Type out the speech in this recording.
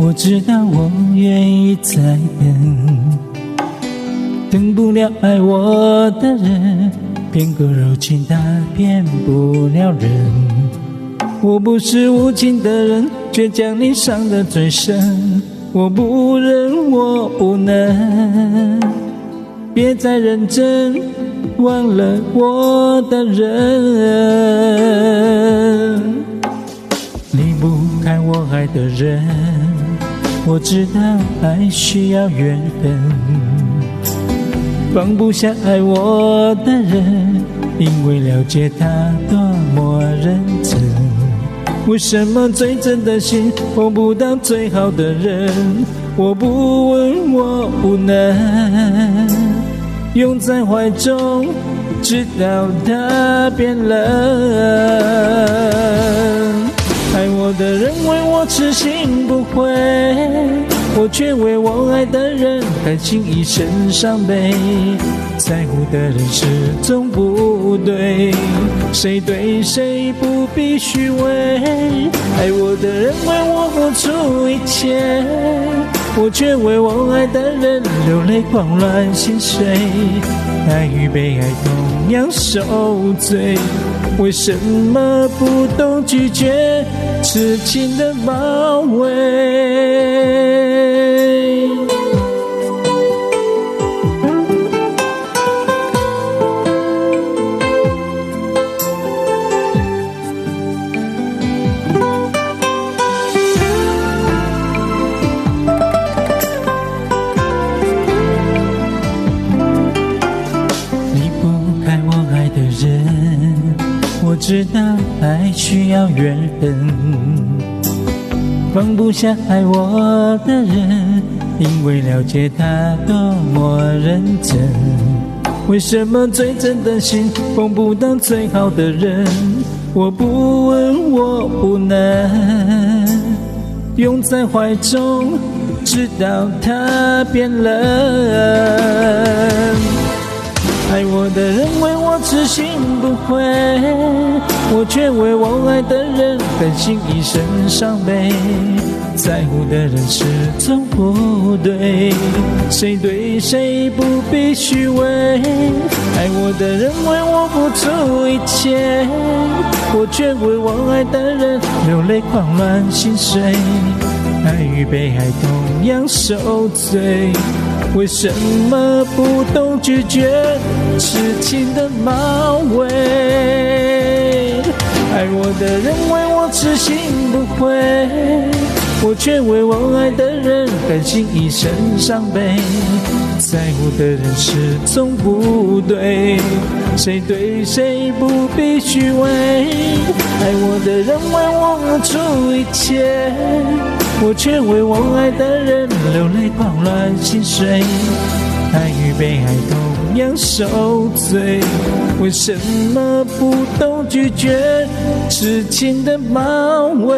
我知道我愿意再等，等不了爱我的人，骗个柔情他骗不了人。我不是无情的人，却将你伤得最深。我不忍，我不能，别再认真，忘了我的人。离不开我爱的人，我知道爱需要缘分。放不下爱我的人，因为了解他多么认真。为什么最真的心碰不到最好的人？我不问，我不能，拥在怀中，直到他变冷。爱我的人为我痴心不悔，我却为我爱的人甘心一生伤悲。在乎的人始终不对，谁对谁不必虚伪。爱我的人为我付出一切，我却为我爱的人流泪狂乱心碎。爱与被爱同样受罪，为什么不懂拒绝痴情的包围？我知道爱需要缘分，放不下爱我的人，因为了解他多么认真。为什么最真的心碰不到最好的人？我不问，我不能，拥在怀中，直到他变冷。爱我的人为我痴心不悔，我却为我爱的人甘心一生伤悲。在乎的人始终不对，谁对谁不必虚伪。爱我的人为我付出一切，我却为我爱的人流泪狂乱心碎。爱与被爱同样受罪，为什么不懂拒绝痴情的包围？爱我的人为我痴心不悔，我却为我爱的人甘心一生伤悲。在乎的人始终不对，谁对谁不必虚伪。爱我的人为我付出一切，我却为我爱的人流泪狂乱心碎。爱与被爱同样受罪，为什么不懂拒绝痴情的包围？